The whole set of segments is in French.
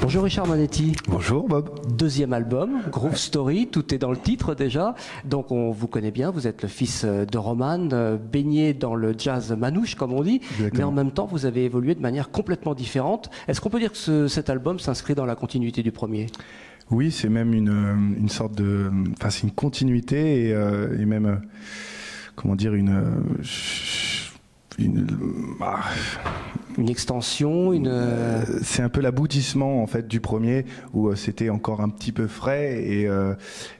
Bonjour Richard Monetti. Bonjour Bob. Deuxième album, Groove Story, tout est dans le titre déjà. Donc on vous connaît bien, vous êtes le fils de Roman, baigné dans le jazz manouche comme on dit, Exactement. mais en même temps vous avez évolué de manière complètement différente. Est-ce qu'on peut dire que cet album s'inscrit dans la continuité du premier ? Oui, c'est même une sorte de... Enfin, c'est une continuité et même, comment dire, une extension, c'est un peu l'aboutissement en fait du premier où c'était encore un petit peu frais et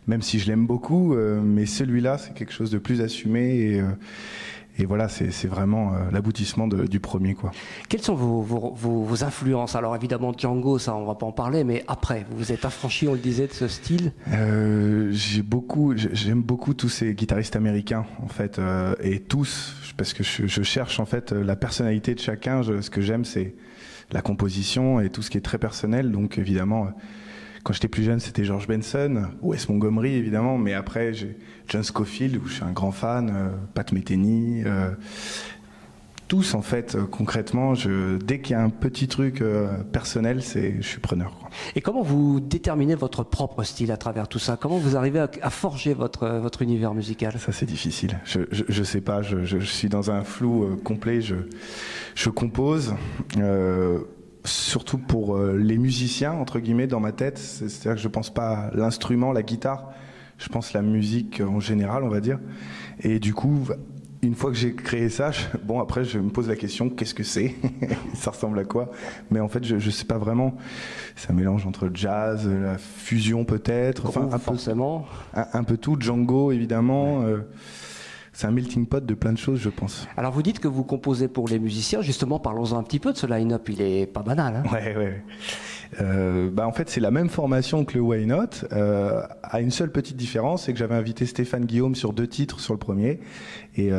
même si je l'aime beaucoup, mais celui-là c'est quelque chose de plus assumé et voilà, c'est vraiment l'aboutissement du premier, quoi. Quelles sont vos influences? Alors évidemment Django, ça on va pas en parler, mais après, vous vous êtes affranchi, on le disait, de ce style. J'aime beaucoup tous ces guitaristes américains en fait, et tous, parce que je cherche en fait la personnalité de chacun. Ce que j'aime, c'est la composition et tout ce qui est très personnel. Donc évidemment, quand j'étais plus jeune, c'était George Benson, Wes Montgomery évidemment, mais après j'ai John Scofield où je suis un grand fan, Pat Metheny, tous en fait concrètement. Dès qu'il y a un petit truc personnel, je suis preneur, quoi. Et comment vous déterminez votre propre style à travers tout ça? Comment vous arrivez à forger votre univers musical? Ça c'est difficile. Je sais pas. Je suis dans un flou complet. Je compose. Surtout pour les musiciens, entre guillemets, dans ma tête. C'est-à-dire que je pense pas à l'instrument, la guitare, je pense à la musique en général, on va dire. Et du coup, une fois que j'ai créé ça, après je me pose la question, qu'est-ce que c'est? Ça ressemble à quoi? Mais en fait, je sais pas vraiment. C'est un mélange entre le jazz, la fusion peut-être, enfin forcément. Un peu tout, Django évidemment. Ouais. C'est un melting pot de plein de choses, je pense. Alors vous dites que vous composez pour les musiciens, justement, parlons-en un petit peu de ce line-up, il est pas banal. Hein. Ouais. En fait, c'est la même formation que le Why Not, à une seule petite différence, c'est que j'avais invité Stéphane Guillaume sur 2 titres sur le premier, et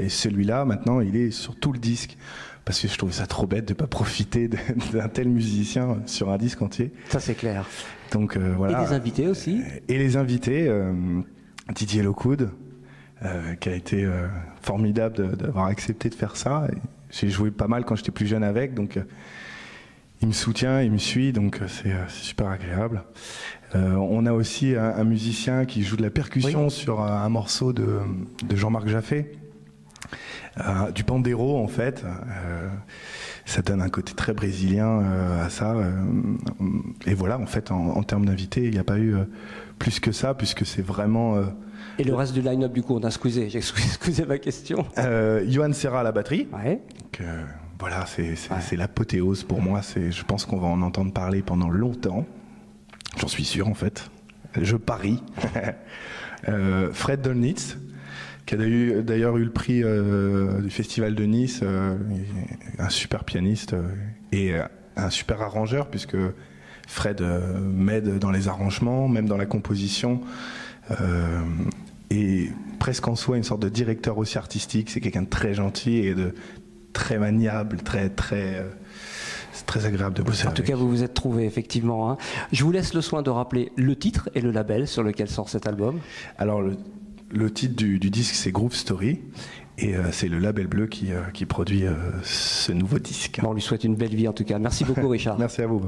celui-là, maintenant, il est sur tout le disque. Parce que je trouve ça trop bête de ne pas profiter d'un tel musicien sur un disque entier. Ça, c'est clair. Donc, voilà. Et les invités aussi. Et les invités, Didier Lockwood, qui a été formidable d'avoir accepté de faire ça. J'ai joué pas mal quand j'étais plus jeune avec, donc il me soutient, il me suit, donc c'est super agréable. On a aussi un musicien qui joue de la percussion sur un morceau de Jean-Marc Jaffé, du pandero en fait. Ça donne un côté très brésilien à ça. Et voilà, en fait, en termes d'invités, il n'y a pas eu plus que ça, puisque c'est vraiment... Et le reste du line-up, du coup, on a squeezé. J'ai squeezé ma question. Johan Serra à la batterie. Ouais. Donc, voilà, c'est l'apothéose pour moi. Je pense qu'on va en entendre parler pendant longtemps. J'en suis sûr, en fait. Je parie. Fred Dolnitz, qui a d'ailleurs eu le prix du Festival de Nice, un super pianiste et un super arrangeur, puisque Fred m'aide dans les arrangements, même dans la composition. Et presque en soi une sorte de directeur aussi artistique. C'est quelqu'un de très gentil et de très maniable, c'est très agréable de bosser avec. En tout cas, vous vous êtes trouvé effectivement. Hein. Je vous laisse le soin de rappeler le titre et le label sur lequel sort cet album. Alors le titre du disque, c'est Groove Story, et c'est le label bleu qui produit ce nouveau disque. Bon, on lui souhaite une belle vie en tout cas. Merci beaucoup Richard. Merci à vous.